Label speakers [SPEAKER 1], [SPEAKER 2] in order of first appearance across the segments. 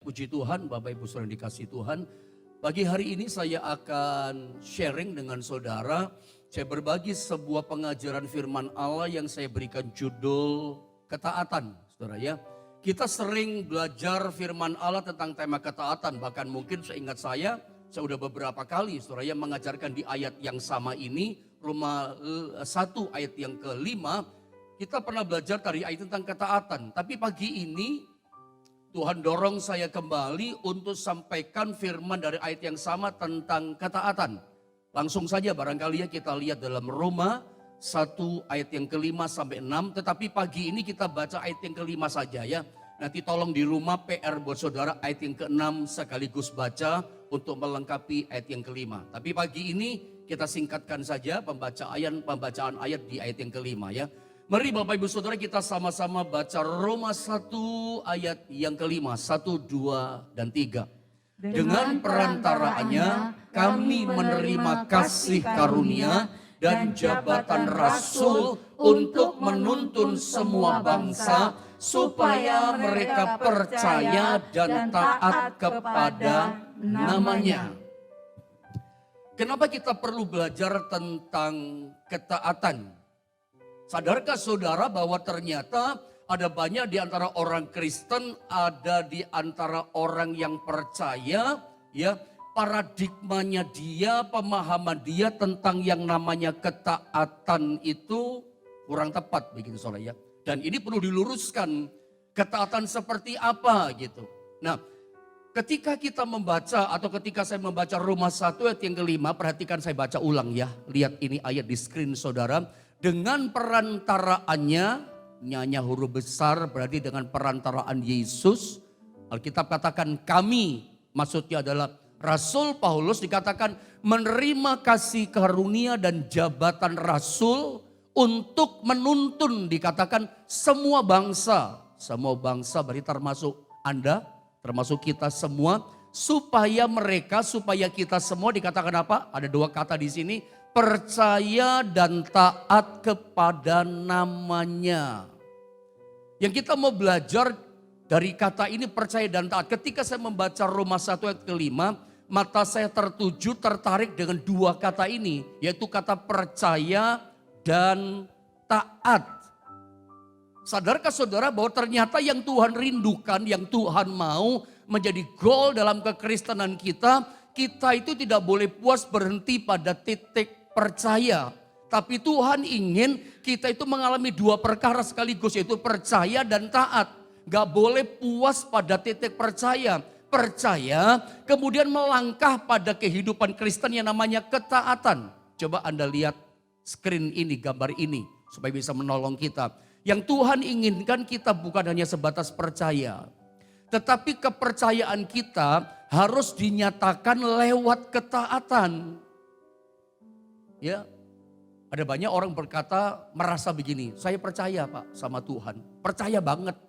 [SPEAKER 1] puji Tuhan, Bapak Ibu Saudara yang dikasihi Tuhan. Pagi hari ini saya akan sharing dengan saudara. Saya berbagi sebuah pengajaran firman Allah yang saya berikan judul ketaatan, saudara ya. Kita sering belajar firman Allah tentang tema ketaatan. Bahkan mungkin seingat saya sudah beberapa kali saudara ya mengajarkan di ayat yang sama ini. Roma 1 ayat yang ke-5. Kita pernah belajar dari ayat tentang ketaatan. Tapi pagi ini Tuhan dorong saya kembali untuk sampaikan firman dari ayat yang sama tentang ketaatan. Langsung saja barangkali ya kita lihat dalam Roma 1 ayat yang ke-5 sampai 6. Tetapi pagi ini kita baca ayat yang ke-5 saja ya. Nanti tolong di rumah PR buat saudara ayat yang ke-6 sekaligus baca untuk melengkapi ayat yang ke-5. Tapi pagi ini kita singkatkan saja pembacaan ayat di ayat yang ke-5 ya. Mari Bapak Ibu Saudara kita sama-sama baca Roma 1 ayat yang ke-5, 1, 2, dan 3. Dengan perantaraannya kami menerima kasih karunia dan jabatan rasul untuk menuntun semua bangsa supaya mereka percaya dan taat kepada namanya. Kenapa kita perlu belajar tentang ketaatan? Sadarkah saudara bahwa ternyata ada banyak di antara orang Kristen, ada di antara orang yang percaya, ya paradigmanya dia, pemahaman dia tentang yang namanya ketaatan itu kurang tepat begitu saudara ya. Dan ini perlu diluruskan, ketaatan seperti apa gitu. Nah, ketika kita membaca atau ketika saya membaca Roma 1 ayat yang ke-5, perhatikan saya baca ulang ya. Lihat ini ayat di screen saudara. Dengan perantaraannya, nyanya huruf besar berarti dengan perantaraan Yesus. Alkitab katakan kami, maksudnya adalah Rasul Paulus dikatakan menerima kasih karunia dan jabatan Rasul untuk menuntun dikatakan semua bangsa. Semua bangsa berarti termasuk Anda, termasuk kita semua. Supaya kita semua dikatakan apa? Ada dua kata di sini. Percaya dan taat kepada namanya. Yang kita mau belajar dari kata ini percaya dan taat. Ketika saya membaca Roma 1 ayat ke-5, mata saya tertarik dengan dua kata ini. Yaitu kata percaya dan taat. Sadarkah saudara bahwa ternyata yang Tuhan rindukan, yang Tuhan mau menjadi goal dalam kekristenan kita itu tidak boleh puas berhenti pada titik percaya. Tapi Tuhan ingin kita itu mengalami dua perkara sekaligus yaitu percaya dan taat. Gak boleh puas pada titik percaya. Percaya kemudian melangkah pada kehidupan Kristen yang namanya ketaatan. Coba Anda lihat screen ini, gambar ini supaya bisa menolong kita. Yang Tuhan inginkan kita bukan hanya sebatas percaya. Tetapi kepercayaan kita harus dinyatakan lewat ketaatan. Ya, ada banyak orang berkata merasa begini, saya percaya Pak sama Tuhan, percaya banget.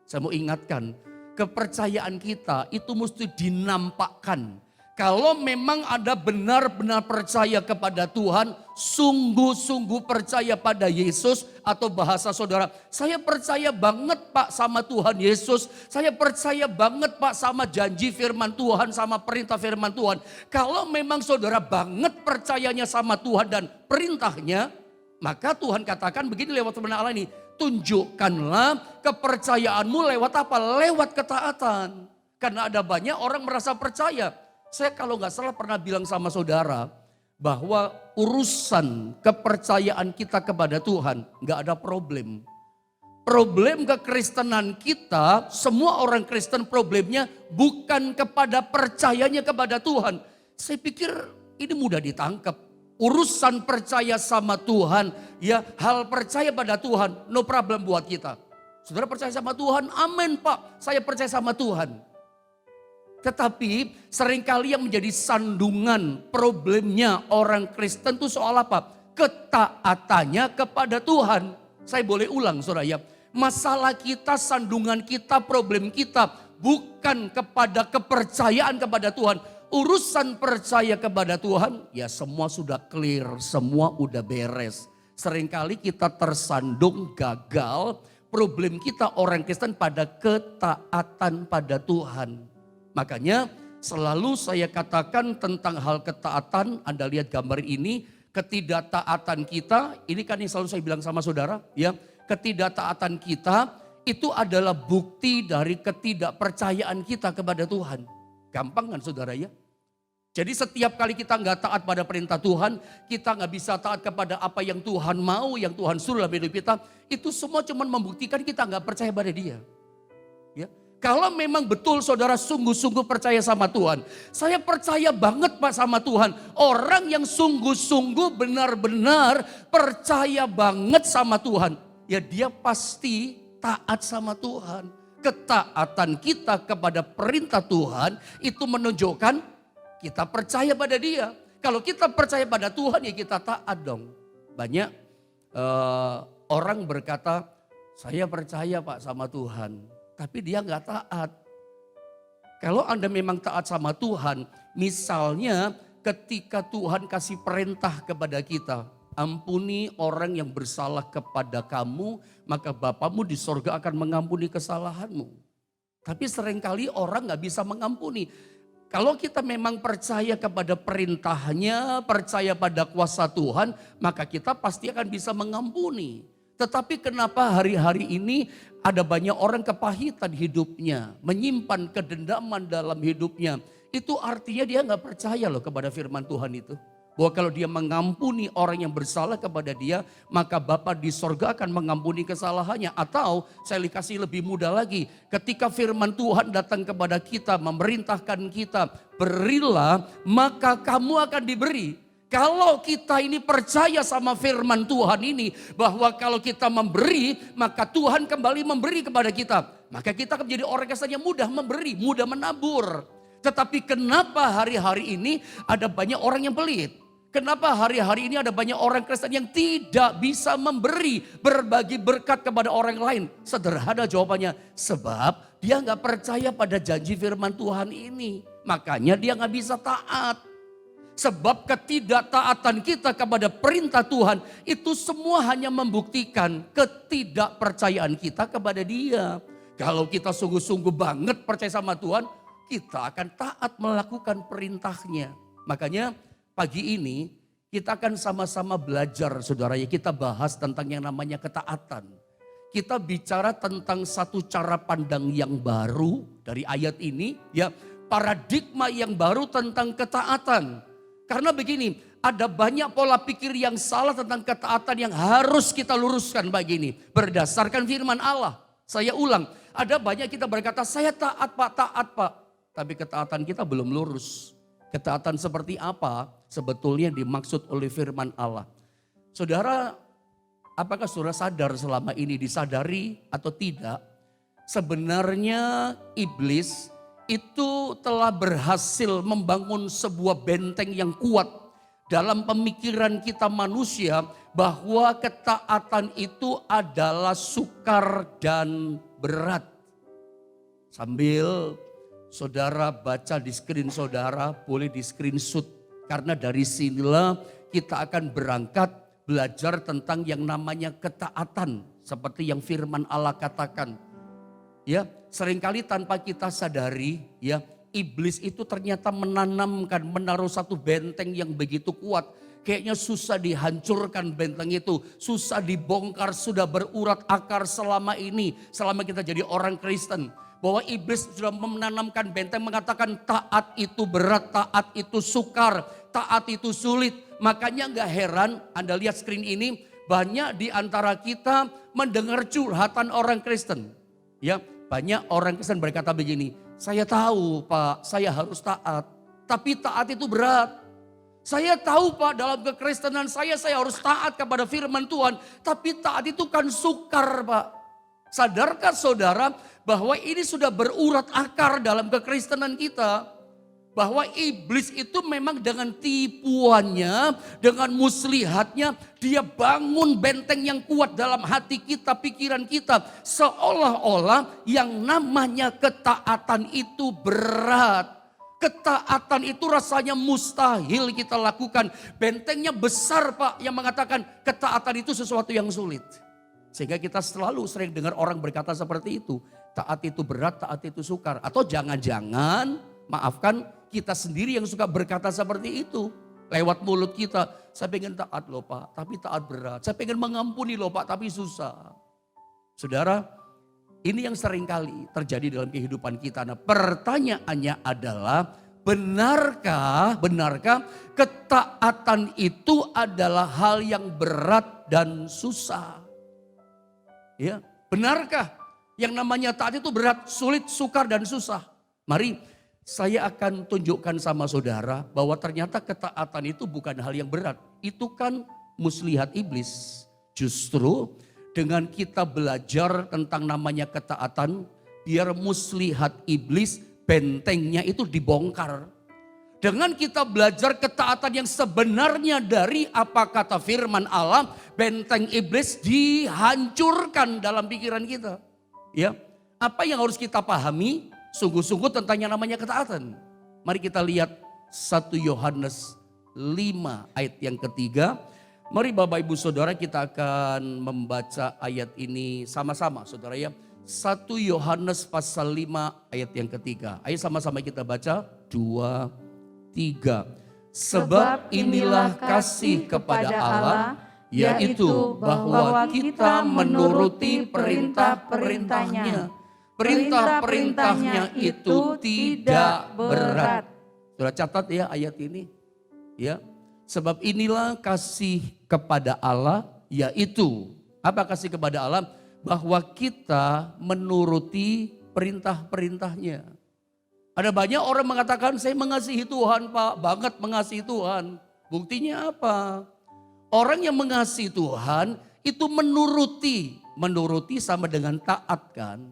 [SPEAKER 1] Saya mau ingatkan, kepercayaan kita itu mesti dinampakkan. Kalau memang ada benar-benar percaya kepada Tuhan, sungguh-sungguh percaya pada Yesus atau bahasa saudara, saya percaya banget Pak sama Tuhan Yesus, saya percaya banget Pak sama janji firman Tuhan, sama perintah firman Tuhan. Kalau memang saudara banget percayanya sama Tuhan dan perintahnya, maka Tuhan katakan begini lewat firman Allah ini, tunjukkanlah kepercayaanmu lewat apa? Lewat ketaatan. Karena ada banyak orang merasa percaya. Saya kalau nggak salah pernah bilang sama saudara bahwa urusan kepercayaan kita kepada Tuhan nggak ada problem. Problem kekristenan kita, semua orang Kristen problemnya bukan kepada percayanya kepada Tuhan. Saya pikir ini mudah ditangkap. Urusan percaya sama Tuhan, ya hal percaya pada Tuhan, no problem buat kita. Saudara percaya sama Tuhan, amin Pak, saya percaya sama Tuhan. Tetapi seringkali yang menjadi sandungan problemnya orang Kristen itu soal apa? Ketaatannya kepada Tuhan. Saya boleh ulang saudara ya. Masalah kita, sandungan kita, problem kita bukan kepada kepercayaan kepada Tuhan. Urusan percaya kepada Tuhan ya semua sudah clear, semua udah beres. Seringkali kita tersandung gagal, problem kita orang Kristen pada ketaatan pada Tuhan. Makanya selalu saya katakan tentang hal ketaatan, Anda lihat gambar ini, ketidaktaatan kita, ini kan yang selalu saya bilang sama saudara, ya, ketidaktaatan kita itu adalah bukti dari ketidakpercayaan kita kepada Tuhan. Gampang kan saudara ya? Jadi setiap kali kita nggak taat pada perintah Tuhan, kita nggak bisa taat kepada apa yang Tuhan mau, yang Tuhan suruh dalam hidup kita, itu semua cuma membuktikan kita nggak percaya pada Dia. Ya. Kalau memang betul saudara sungguh-sungguh percaya sama Tuhan, saya percaya banget Pak sama Tuhan. Orang yang sungguh-sungguh benar-benar percaya banget sama Tuhan, ya dia pasti taat sama Tuhan. Ketaatan kita kepada perintah Tuhan itu menunjukkan kita percaya pada Dia. Kalau kita percaya pada Tuhan ya kita taat dong. Banyak orang berkata, saya percaya Pak sama Tuhan. Tapi dia nggak taat. Kalau Anda memang taat sama Tuhan, misalnya ketika Tuhan kasih perintah kepada kita, ampuni orang yang bersalah kepada kamu, maka Bapamu di sorga akan mengampuni kesalahanmu. Tapi seringkali orang nggak bisa mengampuni. Kalau kita memang percaya kepada perintahnya, percaya pada kuasa Tuhan, maka kita pasti akan bisa mengampuni. Tetapi kenapa hari-hari ini ada banyak orang kepahitan hidupnya, menyimpan kedendaman dalam hidupnya. Itu artinya dia nggak percaya loh kepada firman Tuhan itu. Bahwa kalau dia mengampuni orang yang bersalah kepada dia, maka Bapa di sorga akan mengampuni kesalahannya. Atau saya kasih lebih mudah lagi, ketika firman Tuhan datang kepada kita, memerintahkan kita, berilah maka kamu akan diberi. Kalau kita ini percaya sama firman Tuhan ini, bahwa kalau kita memberi, maka Tuhan kembali memberi kepada kita. Maka kita akan menjadi orang yang mudah memberi, mudah menabur. Tetapi kenapa hari-hari ini ada banyak orang yang pelit? Kenapa hari-hari ini ada banyak orang Kristen yang tidak bisa memberi, berbagi berkat kepada orang lain? Sederhana jawabannya, sebab dia nggak percaya pada janji firman Tuhan ini. Makanya dia nggak bisa taat. Sebab ketidaktaatan kita kepada perintah Tuhan itu semua hanya membuktikan ketidakpercayaan kita kepada Dia. Kalau kita sungguh-sungguh banget percaya sama Tuhan, kita akan taat melakukan perintahnya. Makanya pagi ini kita akan sama-sama belajar saudara ya, kita bahas tentang yang namanya ketaatan. Kita bicara tentang satu cara pandang yang baru dari ayat ini ya, paradigma yang baru tentang ketaatan. Karena begini, ada banyak pola pikir yang salah tentang ketaatan yang harus kita luruskan begini. Berdasarkan firman Allah. Saya ulang, ada banyak kita berkata saya taat Pak. Tapi ketaatan kita belum lurus. Ketaatan seperti apa sebetulnya dimaksud oleh firman Allah. Saudara, apakah saudara sadar selama ini, disadari atau tidak? Sebenarnya iblis itu telah berhasil membangun sebuah benteng yang kuat dalam pemikiran kita manusia, bahwa ketaatan itu adalah sukar dan berat. Sambil saudara baca di screen saudara, boleh di screenshot. Karena dari sinilah kita akan berangkat belajar tentang yang namanya ketaatan. Seperti yang firman Allah katakan. Ya, seringkali tanpa kita sadari ya, iblis itu ternyata menaruh satu benteng yang begitu kuat. Kayaknya susah dihancurkan benteng itu, susah dibongkar, sudah berurat akar selama ini. Selama kita jadi orang Kristen. Bahwa iblis sudah menanamkan benteng mengatakan taat itu berat, taat itu sukar, taat itu sulit. Makanya gak heran Anda lihat screen ini, banyak di antara kita mendengar curhatan orang Kristen. Ya, banyak orang Kristen berkata begini, saya tahu Pak, saya harus taat. Tapi taat itu berat. Saya tahu Pak, dalam kekristenan saya harus taat kepada firman Tuhan. Tapi taat itu kan sukar Pak. Sadarkah saudara bahwa ini sudah berurat akar dalam kekristenan kita? Bahwa iblis itu memang dengan tipuannya, dengan muslihatnya, dia bangun benteng yang kuat dalam hati kita, pikiran kita. Seolah-olah yang namanya ketaatan itu berat. Ketaatan itu rasanya mustahil kita lakukan. Bentengnya besar Pak, yang mengatakan ketaatan itu sesuatu yang sulit. Sehingga kita selalu sering dengar orang berkata seperti itu. taat itu berat, taat itu sukar. Atau jangan-jangan, maafkan, kita sendiri yang suka berkata seperti itu. Lewat mulut kita, saya pengen taat loh Pak, tapi taat berat. Saya pengen mengampuni loh Pak, tapi susah. Saudara, ini yang sering kali terjadi dalam kehidupan kita. Nah, pertanyaannya adalah, benarkah ketaatan itu adalah hal yang berat dan susah? Ya, benarkah yang namanya taat itu berat, sulit, sukar, dan susah? Mari saya akan tunjukkan sama saudara bahwa ternyata ketaatan itu bukan hal yang berat. Itu kan muslihat iblis. Justru dengan kita belajar tentang namanya ketaatan, biar muslihat iblis, bentengnya itu dibongkar. Dengan kita belajar ketaatan yang sebenarnya dari apa kata firman Allah, benteng iblis dihancurkan dalam pikiran kita. Ya, apa yang harus kita pahami sungguh-sungguh tentang yang namanya ketaatan? Mari kita lihat 1 Yohanes 5 ayat yang ketiga. Mari Bapak Ibu Saudara, kita akan membaca ayat ini sama-sama saudara ya. 1 Yohanes pasal 5 ayat yang ketiga. Ayo sama-sama kita baca. 2, 3. Sebab inilah kasih kepada Allah, yaitu bahwa kita menuruti perintah-perintahnya. Perintah-perintahnya itu tidak berat. Sudah catat ya ayat ini. Ya. Sebab inilah kasih kepada Allah, yaitu apa kasih kepada Allah? Bahwa kita menuruti perintah-perintahnya. Ada banyak orang mengatakan saya mengasihi Tuhan Pak, banget mengasihi Tuhan. Buktinya apa? Orang yang mengasihi Tuhan itu menuruti sama dengan taat kan.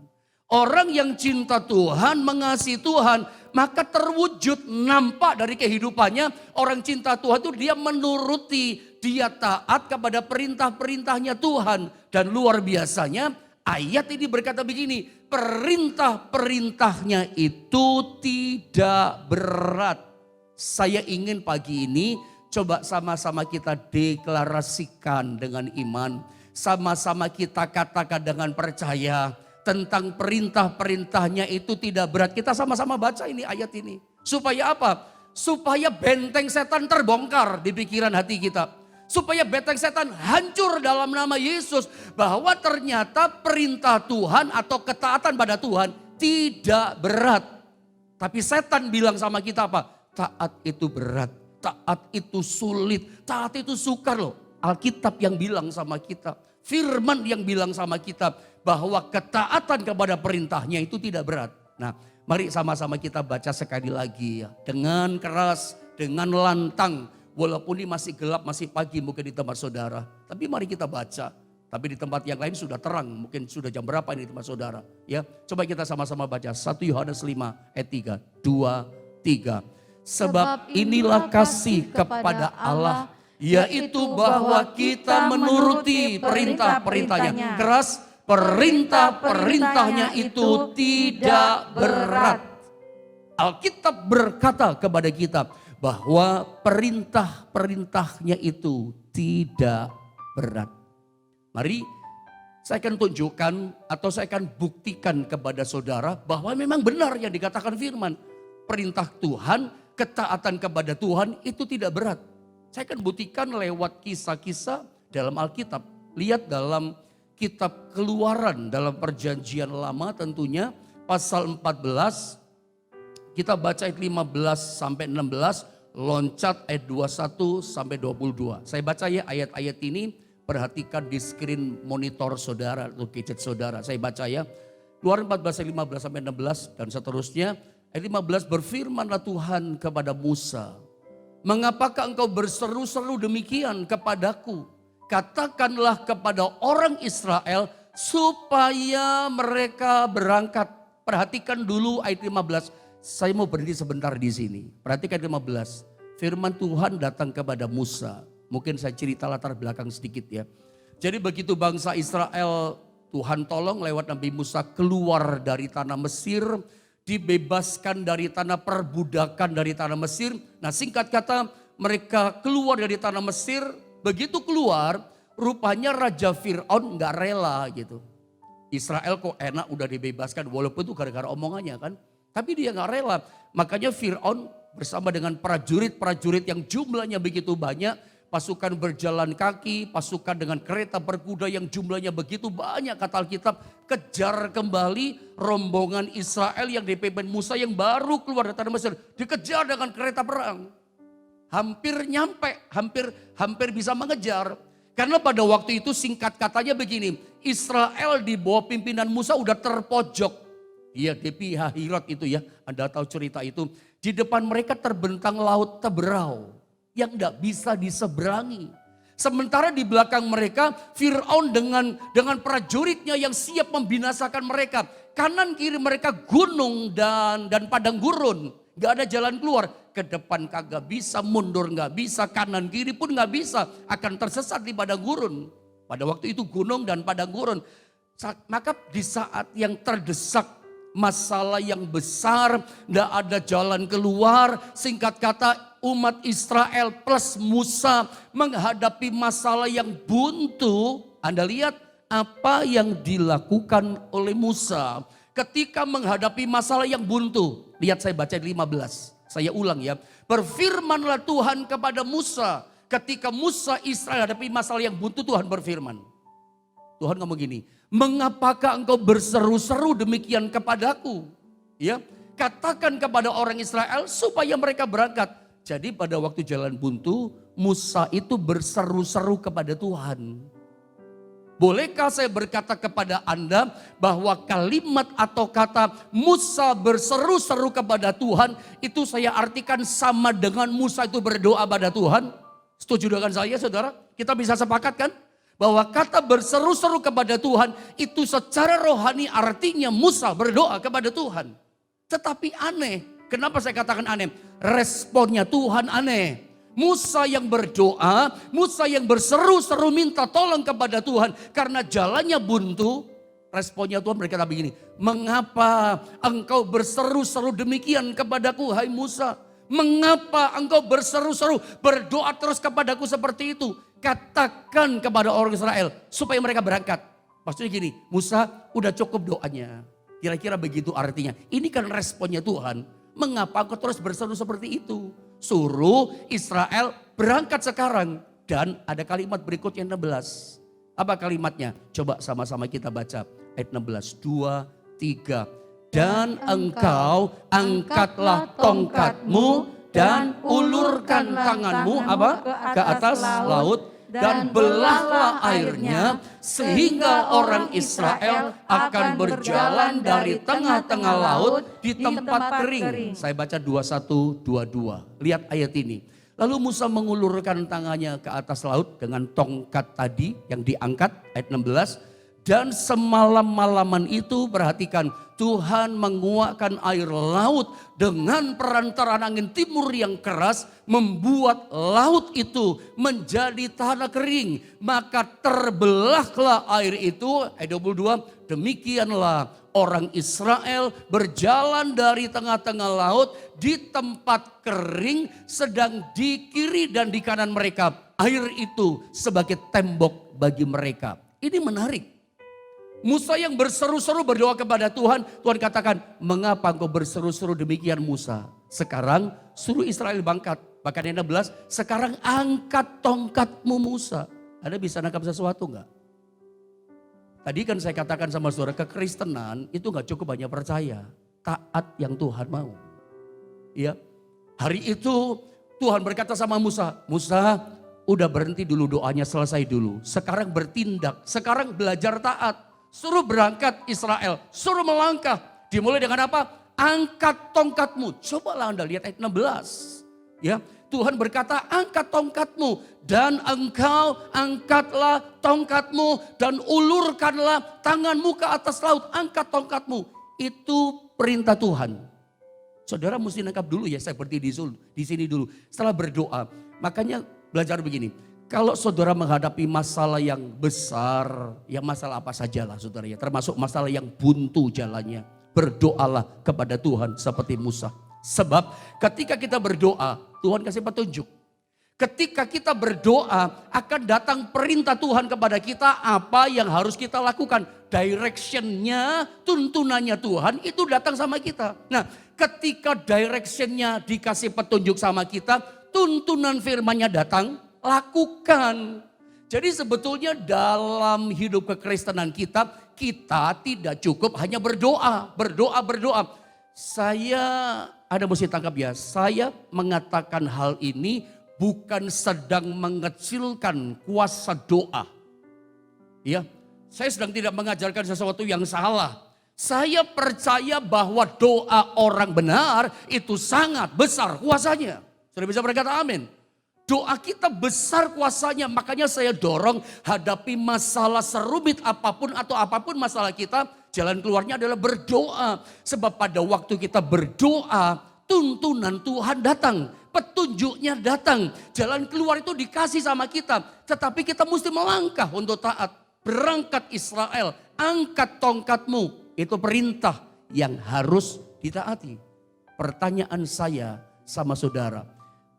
[SPEAKER 1] Orang yang cinta Tuhan, mengasihi Tuhan, maka terwujud nampak dari kehidupannya. Orang cinta Tuhan itu dia menuruti, dia taat kepada perintah-perintahnya Tuhan. Dan luar biasanya ayat ini berkata begini, perintah-perintahnya itu tidak berat. Saya ingin pagi ini coba sama-sama kita deklarasikan dengan iman. Sama-sama kita katakan dengan percaya tentang perintah-perintahnya itu tidak berat. Kita sama-sama baca ini ayat ini. Supaya apa? Supaya benteng setan terbongkar di pikiran hati kita. Supaya benteng setan hancur dalam nama Yesus. Bahwa ternyata perintah Tuhan atau ketaatan pada Tuhan tidak berat. Tapi setan bilang sama kita apa? Taat itu berat, taat itu sulit, taat itu sukar loh. Alkitab yang bilang sama kita, firman yang bilang sama kita bahwa ketaatan kepada perintahnya itu tidak berat. Nah, mari sama-sama kita baca sekali lagi ya. Dengan keras, dengan lantang. Walaupun ini masih gelap, masih pagi mungkin di tempat saudara. Tapi mari kita baca. Tapi di tempat yang lain sudah terang. Mungkin sudah jam berapa ini di tempat saudara. Ya, coba kita sama-sama baca. 1 Yohanes 5 ayat 3. 2, 3. Sebab inilah kasih kepada Allah. Yaitu bahwa kita menuruti perintah-perintahnya. Keras, perintah-perintahnya itu tidak berat. Alkitab berkata kepada kita bahwa perintah-perintahnya itu tidak berat. Mari saya akan tunjukkan atau saya akan buktikan kepada saudara bahwa memang benar yang dikatakan firman. Perintah Tuhan, ketaatan kepada Tuhan itu tidak berat. Saya akan buktikan lewat kisah-kisah dalam Alkitab. Lihat dalam kitab Keluaran dalam perjanjian lama tentunya pasal 14. Kita baca ayat 15 sampai 16. Loncat ayat 21 sampai 22. Saya baca ya ayat-ayat ini, perhatikan di screen monitor saudara atau gadget saudara. Saya baca ya. Keluaran 14 ayat 15 sampai 16 dan seterusnya. Ayat 15, berfirmanlah Tuhan kepada Musa, mengapakah engkau berseru-seru demikian kepadaku? Katakanlah kepada orang Israel supaya mereka berangkat. Perhatikan dulu ayat 15. Saya mau berhenti sebentar di sini. Perhatikan 15. Firman Tuhan datang kepada Musa. Mungkin saya cerita latar belakang sedikit ya. Jadi begitu bangsa Israel, Tuhan tolong lewat Nabi Musa keluar dari tanah Mesir. Dibebaskan dari tanah perbudakan dari tanah Mesir. Nah singkat kata mereka keluar dari tanah Mesir. Begitu keluar rupanya Raja Fir'aun gak rela gitu. Israel kok enak udah dibebaskan walaupun itu gara-gara omongannya kan. Tapi dia gak rela. Makanya Fir'aun bersama dengan prajurit-prajurit yang jumlahnya begitu banyak. Pasukan berjalan kaki, pasukan dengan kereta berkuda yang jumlahnya begitu banyak kata Alkitab. Kejar kembali rombongan Israel yang dipimpin Musa yang baru keluar dari tanah Mesir. Dikejar dengan kereta perang. Hampir nyampe, hampir bisa mengejar. Karena pada waktu itu singkat katanya begini. Israel di bawah pimpinan Musa udah terpojok. Iya di Pihahirat itu ya, Anda tahu cerita itu. Di depan mereka terbentang laut Teberau yang tidak bisa diseberangi. Sementara di belakang mereka Fir'aun dengan prajuritnya yang siap membinasakan mereka. Kanan kiri mereka gunung dan padang gurun. Gak ada jalan keluar. Ke depan kagak bisa, mundur gak bisa, kanan kiri pun gak bisa. Akan tersesat di padang gurun. Pada waktu itu gunung dan padang gurun. Maka di saat yang terdesak, masalah yang besar, gak ada jalan keluar. Singkat kata umat Israel plus Musa menghadapi masalah yang buntu. Anda lihat apa yang dilakukan oleh Musa ketika menghadapi masalah yang buntu. Lihat saya baca di 15. Saya ulang ya. Berfirmanlah Tuhan kepada Musa. Ketika Musa Israel hadapi masalah yang buntu, Tuhan berfirman. Tuhan ngomong gini, mengapakah engkau berseru-seru demikian kepadaku? Ya, katakan kepada orang Israel supaya mereka berangkat. Jadi pada waktu jalan buntu, Musa itu berseru-seru kepada Tuhan. Bolehkah saya berkata kepada Anda bahwa kalimat atau kata Musa berseru-seru kepada Tuhan itu saya artikan sama dengan Musa itu berdoa pada Tuhan? Setuju dengan saya saudara? Kita bisa sepakat kan? Bahwa kata berseru-seru kepada Tuhan itu secara rohani artinya Musa berdoa kepada Tuhan. Tetapi aneh, kenapa saya katakan aneh? Responnya Tuhan aneh. Musa yang berdoa, Musa yang berseru-seru minta tolong kepada Tuhan. Karena jalannya buntu, responnya Tuhan berkata begini. Mengapa engkau berseru-seru demikian kepadaku hai Musa? Mengapa engkau berseru-seru berdoa terus kepadaku seperti itu? Katakan kepada orang Israel supaya mereka berangkat. Maksudnya gini, Musa udah cukup doanya. Kira-kira begitu artinya. Ini kan responnya Tuhan. Mengapa engkau terus berseru seperti itu? Suruh Israel berangkat sekarang. Dan ada kalimat berikutnya 16. Apa kalimatnya? Coba sama-sama kita baca. Ayat 16. 2, 3. Dan engkau angkatlah tongkatmu dan ulurkan tanganmu apa? Ke atas laut. Dan belahlah airnya sehingga orang Israel akan berjalan dari tengah-tengah laut di tempat kering. Saya baca 21-22. Lihat ayat ini. Lalu Musa mengulurkan tangannya ke atas laut dengan tongkat tadi yang diangkat ayat 16. Dan semalam-malaman itu perhatikan Tuhan menguakkan air laut dengan perantaraan angin timur yang keras membuat laut itu menjadi tanah kering. Maka terbelahlah air itu, ayat 22, demikianlah orang Israel berjalan dari tengah-tengah laut di tempat kering sedang di kiri dan di kanan mereka. Air itu sebagai tembok bagi mereka. Ini menarik. Musa yang berseru-seru berdoa kepada Tuhan. Tuhan katakan, mengapa engkau berseru-seru demikian Musa? Sekarang suruh Israel berangkat. Bahkan yang 16, sekarang angkat tongkatmu Musa. Anda bisa nangkap sesuatu enggak? Tadi kan saya katakan sama saudara, kekristenan itu enggak cukup hanya percaya. Taat yang Tuhan mau. Ya, hari itu Tuhan berkata sama Musa, Musa udah berhenti dulu doanya, selesai dulu. Sekarang bertindak, sekarang belajar taat. Suruh berangkat Israel, suruh melangkah. Dimulai dengan apa? Angkat tongkatmu. Cobalah Anda lihat ayat 16. Ya, Tuhan berkata angkat tongkatmu. Dan engkau angkatlah tongkatmu dan ulurkanlah tanganmu ke atas laut. Angkat tongkatmu. Itu perintah Tuhan. Saudara mesti nangkap dulu ya, saya berdiri di sini dulu. Setelah berdoa, makanya belajar begini. Kalau saudara menghadapi masalah yang besar, ya masalah apa sajalah saudara ya, termasuk masalah yang buntu jalannya, berdoalah kepada Tuhan seperti Musa. Sebab ketika kita berdoa, Tuhan kasih petunjuk. Ketika kita berdoa, akan datang perintah Tuhan kepada kita apa yang harus kita lakukan. directionnya, tuntunannya Tuhan itu datang sama kita. Nah, ketika directionnya dikasih petunjuk sama kita, tuntunan firman-Nya datang, lakukan. Jadi sebetulnya dalam hidup kekristenan kita tidak cukup hanya berdoa. Saya ada mesti tangkap ya, saya mengatakan hal ini bukan sedang mengecilkan kuasa doa. Ya, saya sedang tidak mengajarkan sesuatu yang salah. Saya percaya bahwa doa orang benar itu sangat besar kuasanya. Sudah bisa berkata amin? Doa kita besar kuasanya, makanya saya dorong hadapi masalah serumit apapun atau apapun masalah kita, jalan keluarnya adalah berdoa. Sebab pada waktu kita berdoa, tuntunan Tuhan datang, petunjuknya datang. Jalan keluar itu dikasih sama kita, tetapi kita mesti melangkah untuk taat. Berangkat Israel, angkat tongkatmu, itu perintah yang harus ditaati. Pertanyaan saya sama saudara,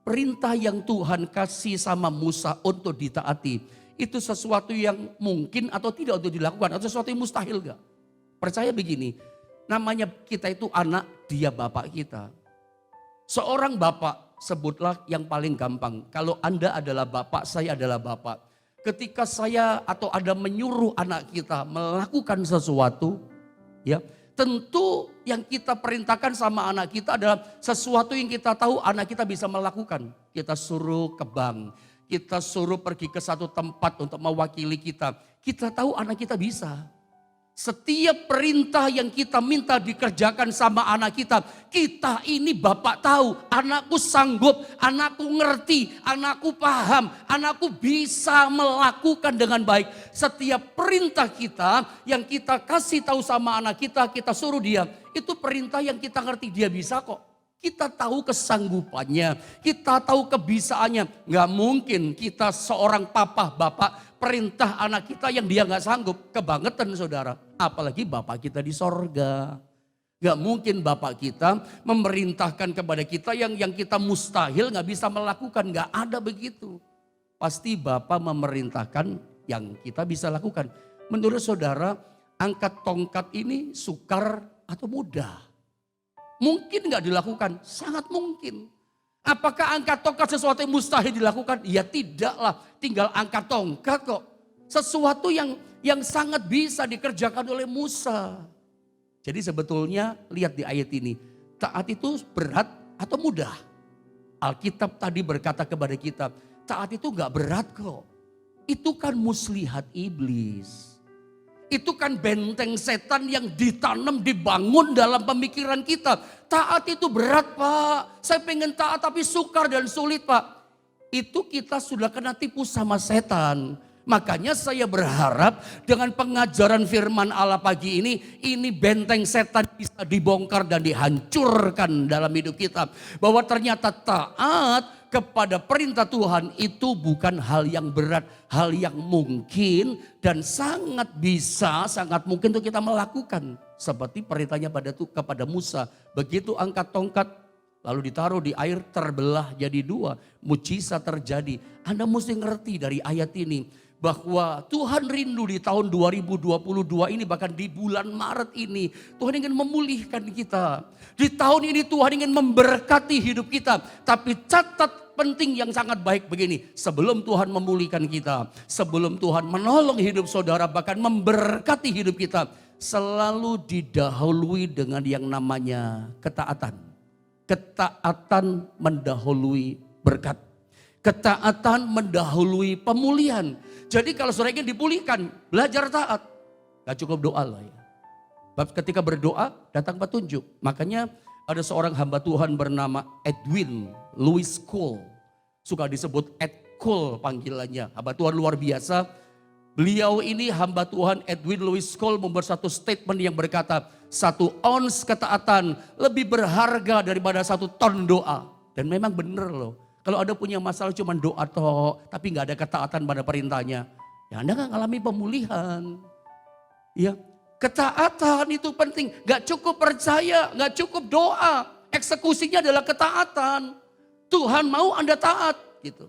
[SPEAKER 1] perintah yang Tuhan kasih sama Musa untuk ditaati, itu sesuatu yang mungkin atau tidak untuk dilakukan, atau sesuatu yang mustahil gak? Percaya begini, namanya kita itu anak, dia bapak kita. Seorang bapak, sebutlah yang paling gampang. Kalau Anda adalah bapak, saya adalah bapak. Ketika saya atau Anda menyuruh anak kita melakukan sesuatu, ya, tentu yang kita perintahkan sama anak kita adalah sesuatu yang kita tahu anak kita bisa melakukan. Kita suruh ke bank, kita suruh pergi ke satu tempat untuk mewakili kita. Kita tahu anak kita bisa. Setiap perintah yang kita minta dikerjakan sama anak kita ini bapak tahu, anakku sanggup, anakku ngerti, anakku paham, anakku bisa melakukan dengan baik. Setiap perintah kita yang kita kasih tahu sama anak kita suruh dia, itu perintah yang kita ngerti dia bisa kok. Kita tahu kesanggupannya, kita tahu kebisaannya. Gak mungkin kita seorang papa, bapak, perintah anak kita yang dia gak sanggup. Kebangetan saudara, apalagi bapak kita di sorga. Gak mungkin bapak kita memerintahkan kepada kita yang kita mustahil gak bisa melakukan. Gak ada begitu. Pasti bapak memerintahkan yang kita bisa lakukan. Menurut saudara, angkat tongkat ini sukar atau mudah? Mungkin gak dilakukan? Sangat mungkin. Apakah angkat tongkat sesuatu yang mustahil dilakukan? Ya tidaklah, tinggal angkat tongkat kok. Sesuatu yang sangat bisa dikerjakan oleh Musa. Jadi sebetulnya lihat di ayat ini, taat itu berat atau mudah? Alkitab tadi berkata kepada kita, taat itu gak berat kok. Itu kan muslihat iblis. Itu kan benteng setan yang ditanam, dibangun dalam pemikiran kita. Taat itu berat pak, saya pengen taat tapi sukar dan sulit pak. Itu kita sudah kena tipu sama setan. Makanya saya berharap dengan pengajaran firman Allah pagi ini benteng setan bisa dibongkar dan dihancurkan dalam hidup kita. Bahwa ternyata taat kepada perintah Tuhan itu bukan hal yang berat, hal yang mungkin dan sangat bisa, sangat mungkin untuk kita melakukan. Seperti perintahnya kepada Musa, begitu angkat tongkat lalu ditaruh di air terbelah jadi dua, mujizat terjadi. Anda mesti ngerti dari ayat ini bahwa Tuhan rindu di tahun 2022 ini, bahkan di bulan Maret ini Tuhan ingin memulihkan kita. Di tahun ini Tuhan ingin memberkati hidup kita. Tapi catat penting yang sangat baik begini, sebelum Tuhan memulihkan kita, sebelum Tuhan menolong hidup saudara, bahkan memberkati hidup kita, selalu didahului dengan yang namanya ketaatan. Ketaatan mendahului berkat. Ketaatan mendahului pemulihan. Jadi kalau saudara ingin dipulihkan, belajar taat. Gak cukup doa lah ya. Ketika berdoa datang petunjuk. Makanya ada seorang hamba Tuhan bernama Edwin Louis Cole. Suka disebut Ed Cole panggilannya. Hamba Tuhan luar biasa. Beliau ini hamba Tuhan Edwin Louis Cole membuat satu statement yang berkata, 1 ons ketaatan lebih berharga daripada 1 ton doa. Dan memang benar loh. Kalau Anda punya masalah cuma doa toh, tapi nggak ada ketaatan pada perintahnya, ya Anda nggak ngalami pemulihan. Ya, ketaatan itu penting. Nggak cukup percaya, nggak cukup doa. Eksekusinya adalah ketaatan. Tuhan mau Anda taat, gitu.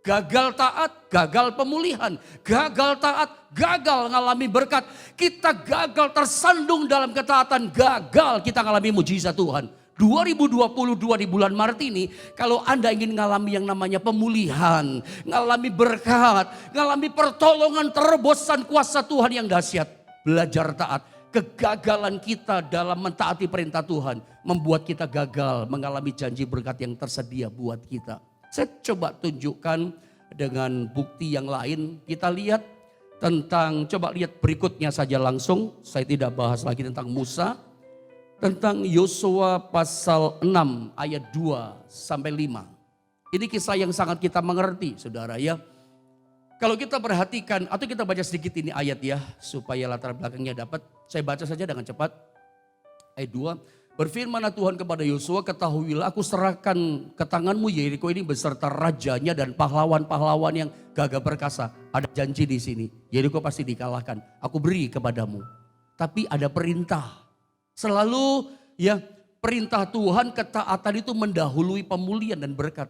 [SPEAKER 1] gagal taat, gagal pemulihan, gagal taat, gagal ngalami berkat. Kita gagal tersandung dalam ketaatan, gagal kita ngalami mujizat Tuhan. 2022 di bulan Maret ini, kalau Anda ingin ngalami yang namanya pemulihan, ngalami berkat, ngalami pertolongan, terobosan kuasa Tuhan yang dahsyat, belajar taat. Kegagalan kita dalam mentaati perintah Tuhan membuat kita gagal mengalami janji berkat yang tersedia buat kita. Saya coba tunjukkan dengan bukti yang lain. Kita lihat tentang, coba lihat berikutnya saja langsung. Saya tidak bahas lagi tentang Musa. Tentang Yosua pasal 6 ayat 2 sampai 5. Ini kisah yang sangat kita mengerti, saudara ya. Kalau kita perhatikan atau kita baca sedikit ini ayat ya, supaya latar belakangnya dapat. Saya baca saja dengan cepat. Ayat 2. Berfirmanlah Tuhan kepada Yosua, ketahuilah aku serahkan ke tanganmu Yeriko ini beserta rajanya dan pahlawan-pahlawan yang gagah perkasa. Ada janji di sini. Yeriko pasti dikalahkan. Aku beri kepadamu. Tapi ada perintah. Selalu ya perintah Tuhan, ketaatan itu mendahului pemulihan dan berkat.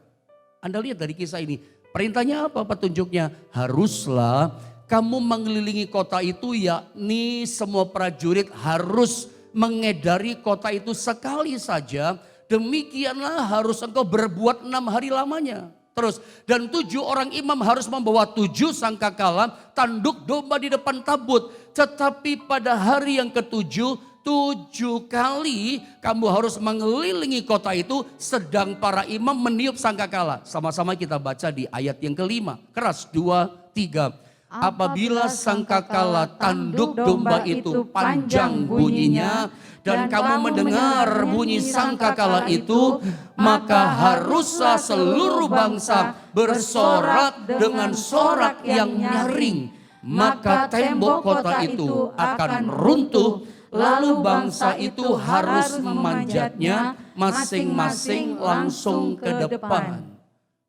[SPEAKER 1] Anda lihat dari kisah ini. Perintahnya apa petunjuknya? Haruslah kamu mengelilingi kota itu, yakni semua prajurit harus mengedari kota itu sekali saja. Demikianlah harus engkau berbuat 6 hari lamanya. Terus, dan 7 orang imam harus membawa 7 sangkakala tanduk domba di depan tabut. Tetapi pada hari yang ke-7, 7 kali kamu harus mengelilingi kota itu sedang para imam meniup sangkakala. Sama-sama kita baca di ayat yang ke-5. Keras, 2, 3. Apabila sangkakala tanduk domba itu panjang bunyinya dan kamu mendengar bunyi sangkakala itu, maka haruslah seluruh bangsa bersorak dengan sorak yang nyaring. Maka tembok kota itu akan runtuh. Lalu bangsa itu harus memanjatnya masing-masing langsung ke depan.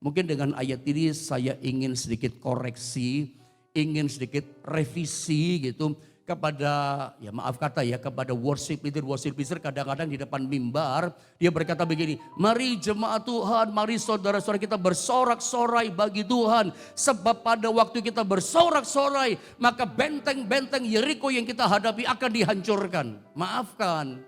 [SPEAKER 1] Mungkin dengan ayat ini saya ingin sedikit koreksi, ingin sedikit revisi gitu kepada, ya maaf kata ya, kepada worship leader kadang-kadang di depan mimbar dia berkata begini, mari jemaat Tuhan, mari saudara-saudara kita bersorak-sorai bagi Tuhan, sebab pada waktu kita bersorak-sorai maka benteng-benteng Yeriko yang kita hadapi akan dihancurkan. Maafkan,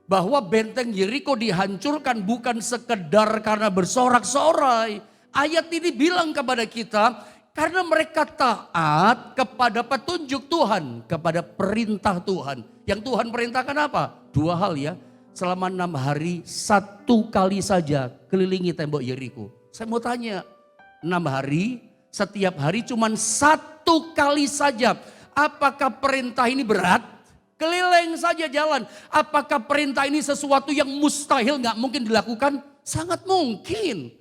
[SPEAKER 1] bahwa benteng Yeriko dihancurkan bukan sekedar karena bersorak-sorai. Ayat ini bilang kepada kita, karena mereka taat kepada petunjuk Tuhan, kepada perintah Tuhan. Yang Tuhan perintahkan apa? 2 hal ya. Selama 6 hari 1 kali saja kelilingi tembok Yeriko. Saya mau tanya, 6 hari, setiap hari cuma 1 kali saja. Apakah perintah ini berat? Keliling saja jalan. Apakah perintah ini sesuatu yang mustahil gak mungkin dilakukan? Sangat mungkin.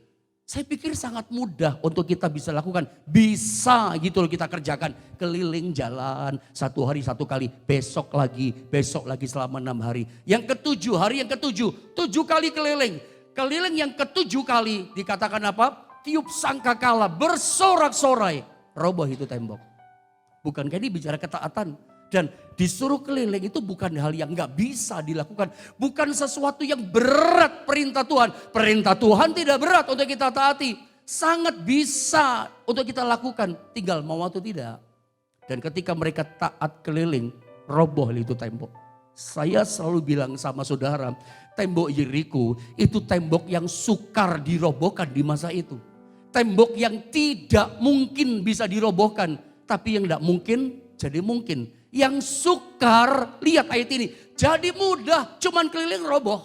[SPEAKER 1] Saya pikir sangat mudah untuk kita bisa lakukan. Bisa gitu loh kita kerjakan. Keliling jalan 1 hari 1 kali. Besok lagi selama 6 hari. Yang ke-7, hari yang ke-7. 7 kali keliling. Keliling yang ke-7 kali dikatakan apa? Tiup sangkakala, bersorak-sorai. Roboh itu tembok. Bukankah ini bicara ketaatan? Dan disuruh keliling itu bukan hal yang gak bisa dilakukan. Bukan sesuatu yang berat perintah Tuhan. Perintah Tuhan tidak berat untuk kita taati. Sangat bisa untuk kita lakukan. Tinggal mau atau tidak. Dan ketika mereka taat keliling, roboh itu tembok. Saya selalu bilang sama saudara, tembok Yeriko itu tembok yang sukar dirobohkan di masa itu. Tembok yang tidak mungkin bisa dirobohkan. Tapi yang tidak mungkin jadi mungkin. Yang sukar, lihat ayat ini, jadi mudah, cuman keliling roboh.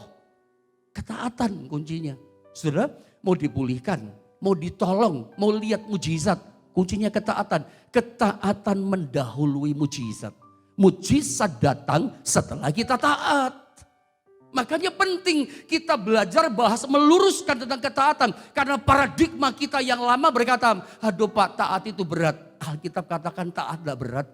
[SPEAKER 1] Ketaatan kuncinya. Saudara, mau dipulihkan, mau ditolong, mau lihat mujizat, kuncinya ketaatan. Ketaatan mendahului mujizat. Mujizat datang setelah kita taat. Makanya penting kita belajar bahas meluruskan tentang ketaatan. Karena paradigma kita yang lama berkata, aduh Pak, taat itu berat. Alkitab katakan taat tidak berat.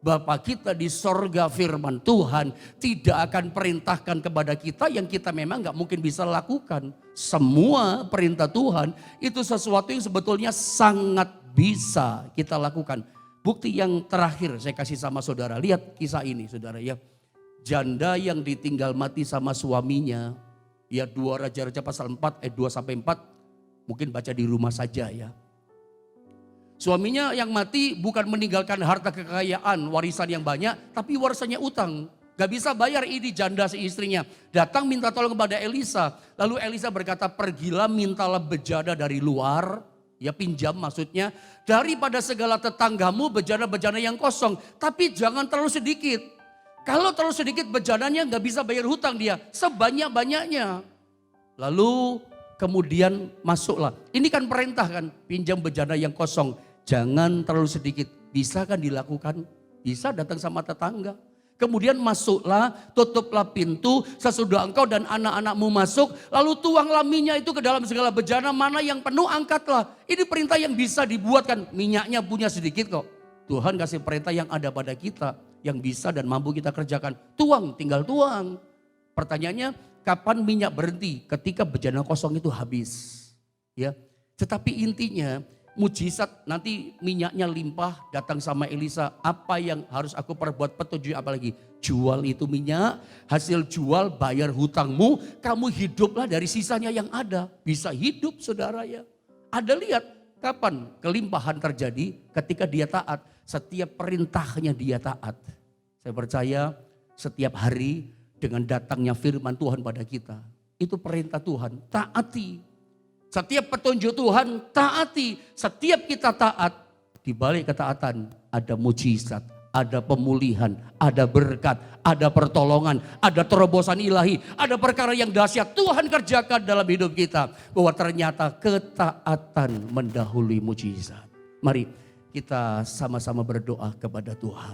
[SPEAKER 1] Bapa kita di sorga, firman Tuhan tidak akan perintahkan kepada kita yang kita memang gak mungkin bisa lakukan. Semua perintah Tuhan itu sesuatu yang sebetulnya sangat bisa kita lakukan. Bukti yang terakhir saya kasih sama saudara, lihat kisah ini saudara ya. Janda yang ditinggal mati sama suaminya, ya 2 Raja-Raja pasal 4 ayat 2 sampai 4, mungkin baca di rumah saja ya. Suaminya yang mati bukan meninggalkan harta kekayaan, warisan yang banyak, tapi warisannya utang. Gak bisa bayar, ini janda si istrinya. Datang minta tolong kepada Elisa. Lalu Elisa berkata, pergilah mintalah bejana dari luar. Ya pinjam maksudnya. Daripada segala tetanggamu bejana-bejana yang kosong. Tapi jangan terlalu sedikit. Kalau terlalu sedikit bejananya gak bisa bayar hutang dia. Sebanyak-banyaknya. Lalu kemudian masuklah. Ini kan perintah kan. Pinjam bejana yang kosong. Jangan terlalu sedikit. Bisa kan dilakukan? Bisa datang sama tetangga. Kemudian masuklah, tutuplah pintu, sesudah engkau dan anak-anakmu masuk, lalu tuanglah minyak itu ke dalam segala bejana, mana yang penuh angkatlah. Ini perintah yang bisa dibuatkan, minyaknya punya sedikit kok. Tuhan kasih perintah yang ada pada kita, yang bisa dan mampu kita kerjakan. Tuang, tinggal tuang. Pertanyaannya, kapan minyak berhenti? Ketika bejana kosong itu habis. Ya, tetapi intinya, mujizat nanti minyaknya limpah datang sama Elisa. Apa yang harus aku perbuat, petunjuk apa lagi? Jual itu minyak, hasil jual bayar hutangmu, kamu hiduplah dari sisanya yang ada. Bisa hidup saudara ya. Ada lihat kapan kelimpahan terjadi? Ketika dia taat, setiap perintahnya dia taat. Saya percaya setiap hari dengan datangnya firman Tuhan pada kita. Itu perintah Tuhan, taati. Setiap petunjuk Tuhan taati, setiap kita taat, di balik ketaatan ada mujizat, ada pemulihan, ada berkat, ada pertolongan, ada terobosan ilahi, ada perkara yang dahsyat Tuhan kerjakan dalam hidup kita. Bahwa ternyata ketaatan mendahului mujizat. Mari kita sama-sama berdoa kepada Tuhan.